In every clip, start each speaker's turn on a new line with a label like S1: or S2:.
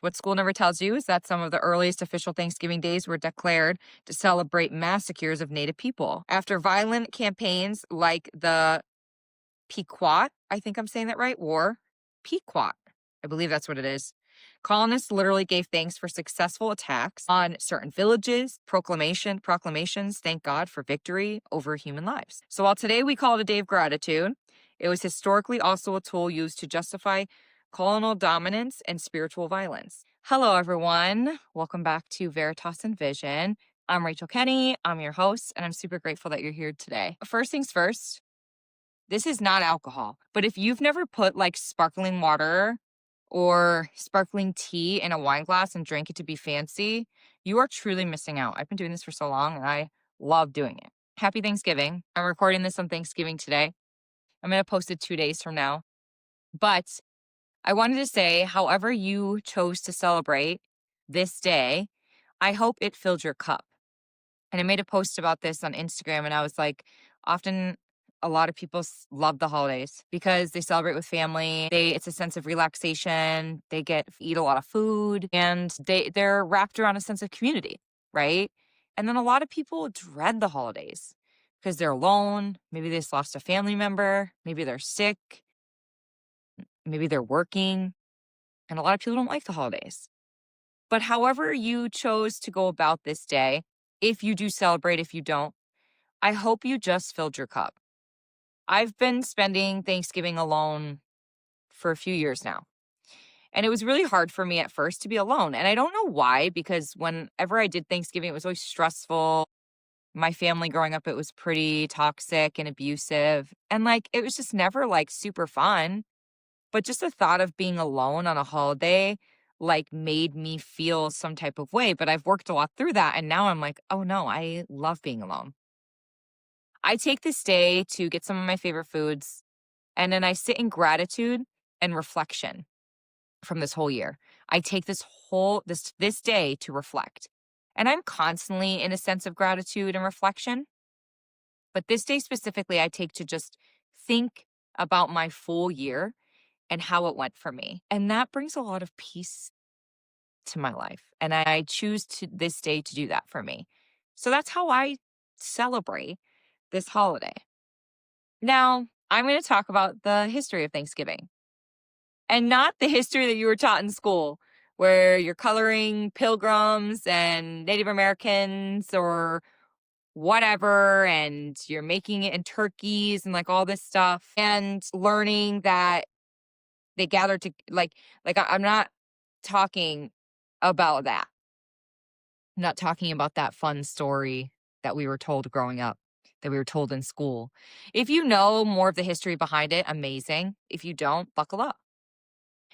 S1: What school never tells you is that some of the earliest official Thanksgiving days were declared to celebrate massacres of Native people. After violent campaigns like the Pequot, I think I'm saying that right, War, Pequot, I believe that's what it is. Colonists literally gave thanks for successful attacks on certain villages, proclamations, thank God for victory over human lives. So while today we call it a day of gratitude, it was historically also a tool used to justify colonial dominance and spiritual violence. Hello, everyone. Welcome back to Veritas and Vision. I'm Rachel Kenny. I'm your host, and I'm super grateful that you're here today. First things first, this is not alcohol, but if you've never put like sparkling water or sparkling tea in a wine glass and drank it to be fancy, you are truly missing out. I've been doing this for so long and I love doing it. Happy Thanksgiving. I'm recording this on Thanksgiving today. I'm going to post it 2 days from now. But I wanted to say, however you chose to celebrate this day, I hope it filled your cup. And I made a post about this on Instagram, and I was like, often a lot of people love the holidays because they celebrate with family. It's a sense of relaxation. They eat a lot of food, and they're wrapped around a sense of community, right? And then a lot of people dread the holidays because they're alone. Maybe they just lost a family member. Maybe they're sick. Maybe they're working. And a lot of people don't like the holidays. But however you chose to go about this day, if you do celebrate, if you don't, I hope you just filled your cup. I've been spending Thanksgiving alone for a few years now. And it was really hard for me at first to be alone. And I don't know why, because whenever I did Thanksgiving, it was always stressful. My family growing up, it was pretty toxic and abusive. And it was just never super fun. But just the thought of being alone on a holiday made me feel some type of way. But I've worked a lot through that. And now I'm like, oh no, I love being alone. I take this day to get some of my favorite foods, and then I sit in gratitude and reflection from this whole year. I take this day to reflect. And I'm constantly in a sense of gratitude and reflection. But this day specifically, I take to just think about my full year and how it went for me. And that brings a lot of peace to my life. And I choose this day to do that for me. So that's how I celebrate this holiday. Now, I'm going to talk about the history of Thanksgiving. And not the history that you were taught in school, where you're coloring pilgrims and Native Americans or whatever, and you're making it in turkeys and all this stuff, and learning that they gathered to I'm not talking about that. I'm not talking about that fun story that we were told growing up, that we were told in school. If you know more of the history behind it, amazing. If you don't, buckle up.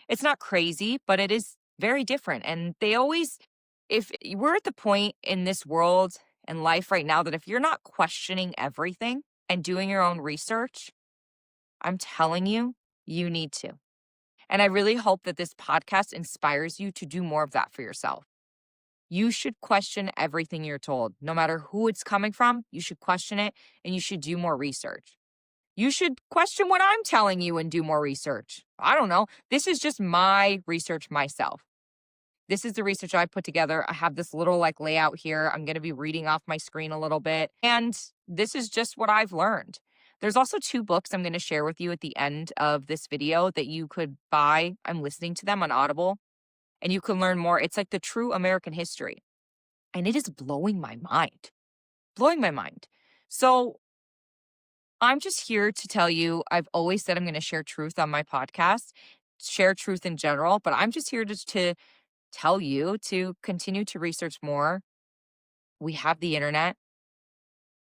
S1: It's not crazy, but it is very different. And if we're at the point in this world and life right now that if you're not questioning everything and doing your own research, I'm telling you, you need to. And I really hope that this podcast inspires you to do more of that for yourself. You should question everything you're told. No matter who it's coming from, you should question it and you should do more research. You should question what I'm telling you and do more research. I don't know. This is just my research myself. This is the research I put together. I have this little layout here. I'm going to be reading off my screen a little bit. And this is just what I've learned. There's also 2 books I'm going to share with you at the end of this video that you could buy. I'm listening to them on Audible. And you can learn more. It's the true American history. And it is blowing my mind. Blowing my mind. So I'm just here to tell you, I've always said I'm going to share truth on my podcast, share truth in general, but I'm just here to tell you to continue to research more. We have the internet.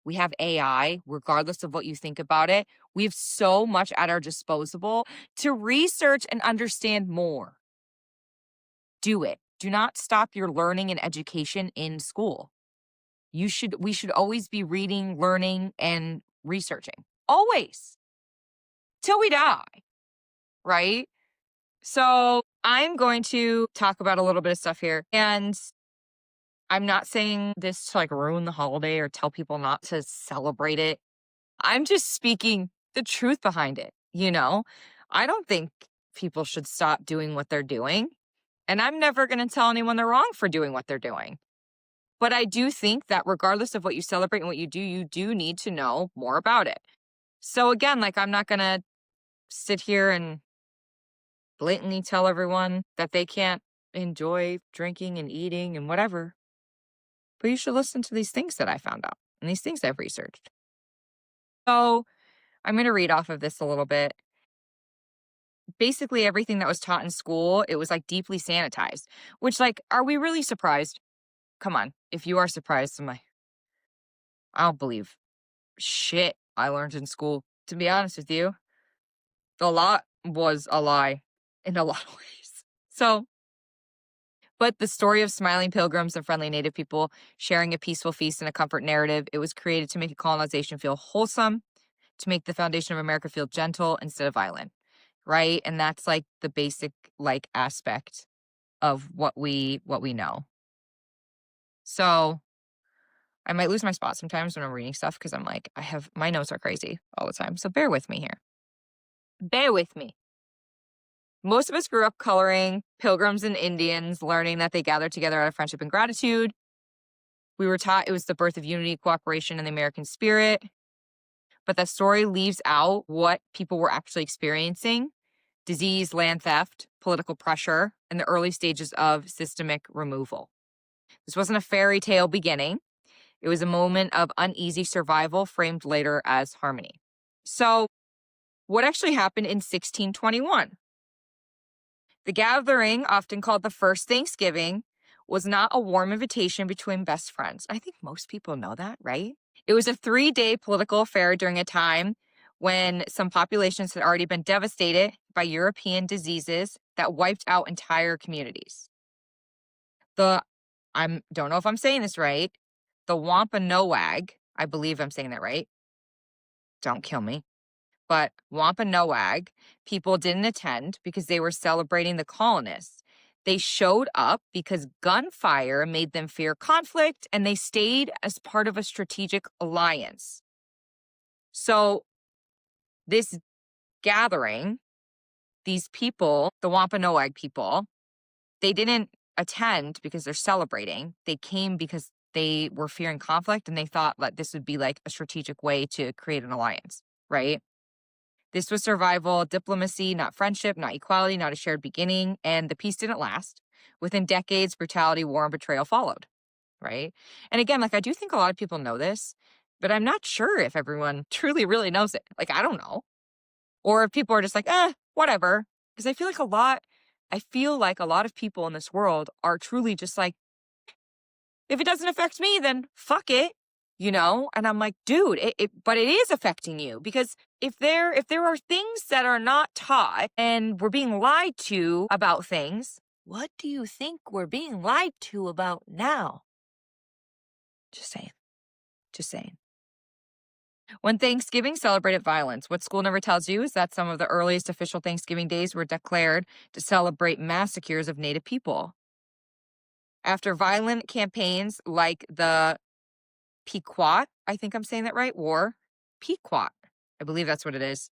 S1: We have AI, regardless of what you think about it. We have so much at our disposal to research and understand more. Do it. Do not stop your learning and education in school. We should always be reading, learning, and researching. Always. Till we die. Right? So I'm going to talk about a little bit of stuff here. And I'm not saying this to ruin the holiday or tell people not to celebrate it. I'm just speaking the truth behind it. I don't think people should stop doing what they're doing. And I'm never going to tell anyone they're wrong for doing what they're doing. But I do think that regardless of what you celebrate and what you do need to know more about it. So again, like, I'm not going to sit here and blatantly tell everyone that they can't enjoy drinking and eating and whatever. But you should listen to these things that I found out and these things I've researched. So I'm going to read off of this a little bit. Basically, everything that was taught in school, it was like deeply sanitized, which, like, are we really surprised? Come on. If you are surprised, I don't believe shit I learned in school. To be honest with you, a lot was a lie in a lot of ways. So, but the story of smiling pilgrims and friendly native people sharing a peaceful feast and a comfort narrative, it was created to make colonization feel wholesome, to make the foundation of America feel gentle instead of violent, right? And that's like the basic like aspect of what we know. So I might lose my spot sometimes when I'm reading stuff because I'm like, my notes are crazy all the time. So bear with me here. Bear with me. Most of us grew up coloring pilgrims and Indians, learning that they gathered together out of friendship and gratitude. We were taught it was the birth of unity, cooperation, and the American spirit. But that story leaves out what people were actually experiencing: disease, land theft, political pressure, and the early stages of systemic removal. This wasn't a fairy tale beginning. It was a moment of uneasy survival framed later as harmony. So, what actually happened in 1621? The gathering, often called the First Thanksgiving, was not a warm invitation between best friends. I think most people know that, right? It was a 3-day political affair during a time when some populations had already been devastated by European diseases that wiped out entire communities. I don't know if I'm saying this right. The Wampanoag, I believe I'm saying that right. Don't kill me. But Wampanoag people didn't attend because they were celebrating the colonists. They showed up because gunfire made them fear conflict, and they stayed as part of a strategic alliance. So this gathering, these people, the Wampanoag people, they didn't attend because they're celebrating. They came because they were fearing conflict, and they thought that this would be like a strategic way to create an alliance, right? This was survival, diplomacy, not friendship, not equality, not a shared beginning, and the peace didn't last. Within decades, brutality, war, and betrayal followed, right? And again, like, I do think a lot of people know this, but I'm not sure if everyone truly really knows it. Like, I don't know. Or if people are just like, whatever. Because I feel like a lot of people in this world are truly just like, if it doesn't affect me, then fuck it, you know? And I'm like, dude, but it is affecting you, because if there are things that are not taught and we're being lied to about things, what do you think we're being lied to about now? Just saying. Just saying. When Thanksgiving celebrated violence, what school never tells you is that some of the earliest official Thanksgiving days were declared to celebrate massacres of Native people. After violent campaigns like the Pequot, I think I'm saying that right, war, Pequot, I believe that's what it is.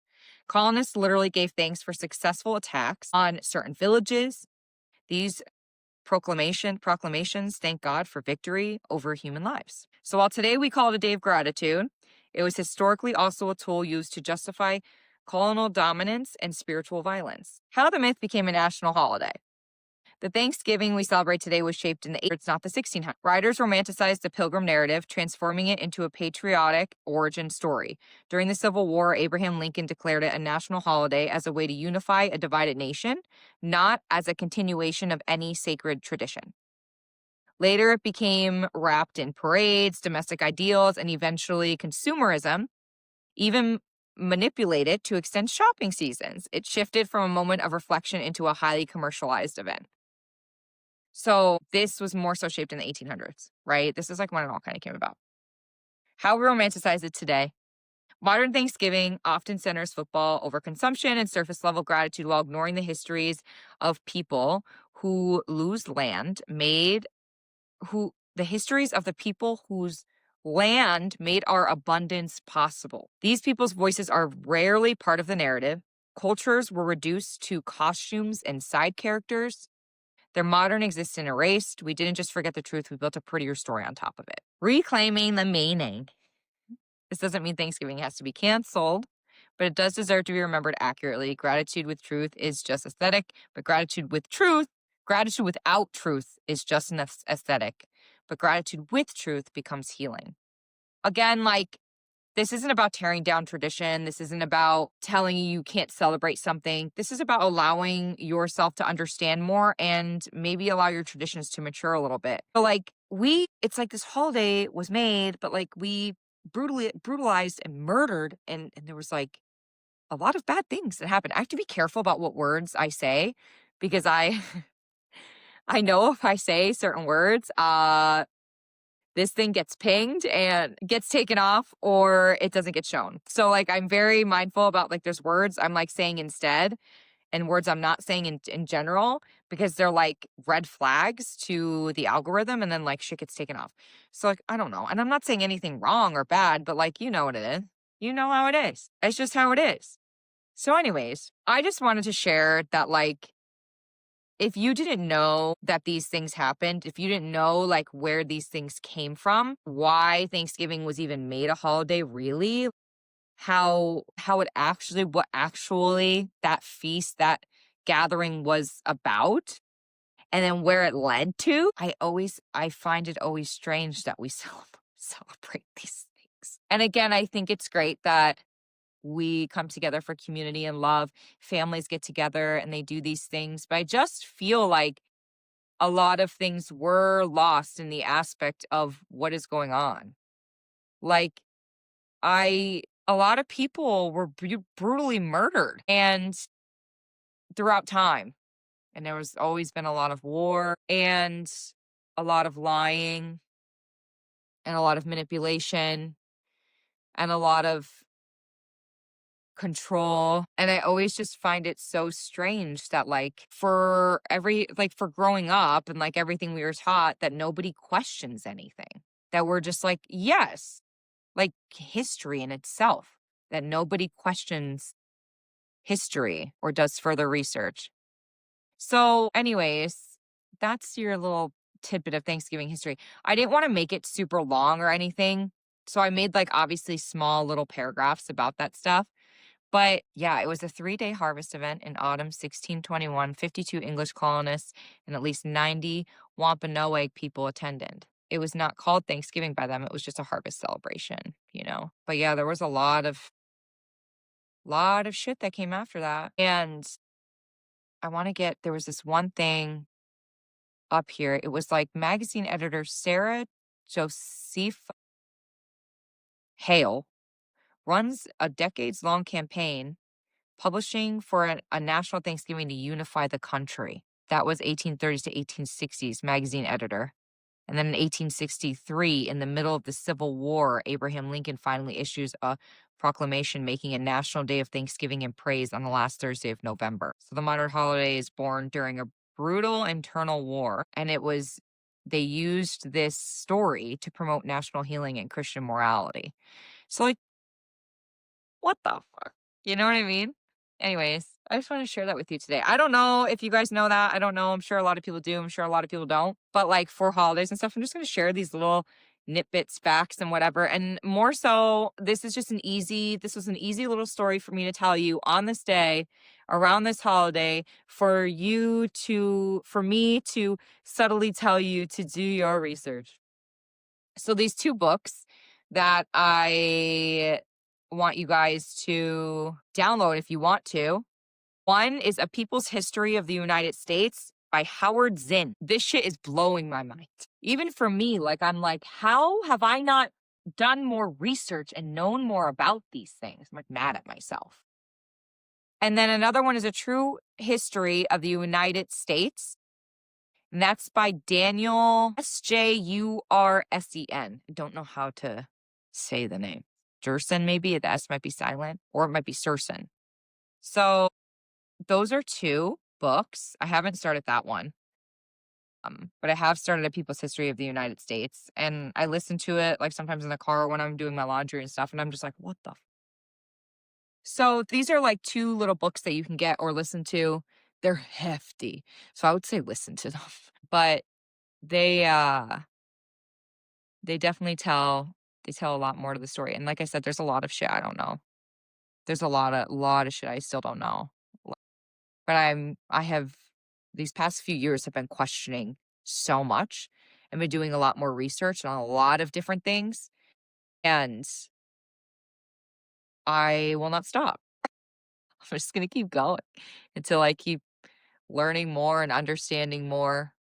S1: Colonists literally gave thanks for successful attacks on certain villages. These proclamations thank God for victory over human lives. So while today we call it a day of gratitude, it was historically also a tool used to justify colonial dominance and spiritual violence. How the myth became a national holiday. The Thanksgiving we celebrate today was shaped in the 1800s, not the 1600s. Writers romanticized the Pilgrim narrative, transforming it into a patriotic origin story. During the Civil War, Abraham Lincoln declared it a national holiday as a way to unify a divided nation, not as a continuation of any sacred tradition. Later, it became wrapped in parades, domestic ideals, and eventually consumerism, even manipulated to extend shopping seasons. It shifted from a moment of reflection into a highly commercialized event. So this was more so shaped in the 1800s, right? This is like when it all kind of came about. How we romanticize it today. Modern Thanksgiving often centers football over consumption and surface level gratitude while ignoring the histories of people who lose land the histories of the people whose land made our abundance possible. These people's voices are rarely part of the narrative. Cultures were reduced to costumes and side characters. Their modern existence erased. We didn't just forget the truth, we built a prettier story on top of it. Reclaiming the meaning. This doesn't mean Thanksgiving has to be canceled, but it does deserve to be remembered accurately. Gratitude with truth is just aesthetic, but gratitude without truth is just an aesthetic. But gratitude with truth becomes healing. Again, like, this isn't about tearing down tradition. This isn't about telling you can't celebrate something. This is about allowing yourself to understand more and maybe allow your traditions to mature a little bit. But like, it's like this holiday was made, but like we brutalized and murdered, and there was like a lot of bad things that happened. I have to be careful about what words I say because I I know if I say certain words, this thing gets pinged and gets taken off or it doesn't get shown. So like I'm very mindful about like there's words I'm like saying instead and words I'm not saying in general because they're like red flags to the algorithm and then like shit gets taken off. So like I don't know. And I'm not saying anything wrong or bad, but like you know what it is. You know how it is. It's just how it is. So anyways, I just wanted to share that like if you didn't know that these things happened, if you didn't know like where these things came from, why Thanksgiving was even made a holiday really, how it actually what actually that feast, that gathering was about, and then where it led to, I find it always strange that we celebrate these things. And again, I think it's great that we come together for community and love. Families get together and they do these things. But I just feel like a lot of things were lost in the aspect of what is going on. Like, a lot of people were brutally murdered and throughout time. And there was always been a lot of war and a lot of lying and a lot of manipulation and a lot of control. And I always just find it so strange that like for growing up and like everything we were taught that nobody questions anything. That we're just like, yes, like history in itself, that nobody questions history or does further research. So, anyways, that's your little tidbit of Thanksgiving history. I didn't want to make it super long or anything. So I made like obviously small little paragraphs about that stuff. But yeah, it was a 3-day harvest event in autumn 1621. 52 English colonists and at least 90 Wampanoag people attended. It was not called Thanksgiving by them. It was just a harvest celebration. But yeah, there was a lot of shit that came after that. And there was this one thing up here. It was like magazine editor Sarah Joseph Hale runs a decades-long campaign publishing for a national Thanksgiving to unify the country. That was 1830s to 1860s magazine editor. And then in 1863, in the middle of the Civil War, Abraham Lincoln finally issues a proclamation making a national day of thanksgiving and praise on the last Thursday of November. So the modern holiday is born during a brutal internal war, and they used this story to promote national healing and Christian morality. So, like, what the fuck? You know what I mean? Anyways, I just want to share that with you today. I don't know if you guys know that. I don't know. I'm sure a lot of people do. I'm sure a lot of people don't. But like for holidays and stuff, I'm just going to share these little nitbits, facts, and whatever. And more so, this was an easy little story for me to tell you on this day around this holiday for me to subtly tell you to do your research. So these two books that I want you guys to download if you want to. One is A People's History of the United States by Howard Zinn. This shit is blowing my mind. Even for me, like, I'm like, how have I not done more research and known more about these things? I'm like mad at myself. And then another one is A True History of the United States. And that's by Daniel Sjursen. I don't know how to say the name. Jerson, maybe. The S might be silent, or it might be Sursen. So those are two books. I haven't started that one. But I have started A People's History of the United States. And I listen to it like sometimes in the car when I'm doing my laundry and stuff. And I'm just like, what the? So these are like two little books that you can get or listen to They're hefty. So I would say listen to them. But they, uh, they definitely tell a lot more to the story, and like I said, there's a lot of shit I don't know. There's a lot of shit I still don't know. But I have these past few years have been questioning so much. I've been doing a lot more research on a lot of different things, and I will not stop. I'm just gonna keep going until I keep learning more and understanding more.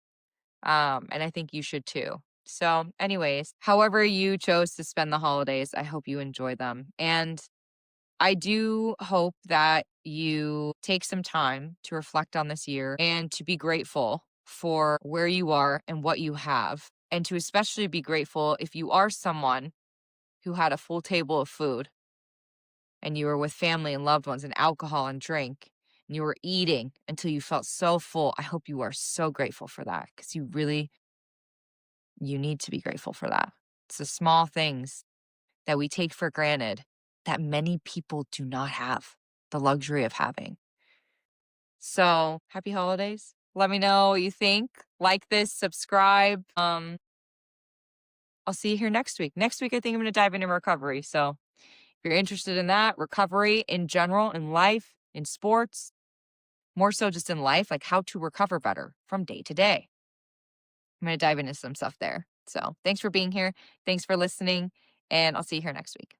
S1: And I think you should too. So, anyways, however you chose to spend the holidays, I hope you enjoy them. And I do hope that you take some time to reflect on this year and to be grateful for where you are and what you have. And to especially be grateful if you are someone who had a full table of food and you were with family and loved ones and alcohol and drink and you were eating until you felt so full. I hope you are so grateful for that because you need to be grateful for that. It's the small things that we take for granted that many people do not have the luxury of having. So, happy holidays. Let me know what you think. Like this, subscribe. I'll see you here next week. Next week, I think I'm going to dive into recovery. So, if you're interested in that, recovery in general, in life, in sports, more so just in life, like how to recover better from day to day. I'm going to dive into some stuff there. So, thanks for being here. Thanks for listening. And I'll see you here next week.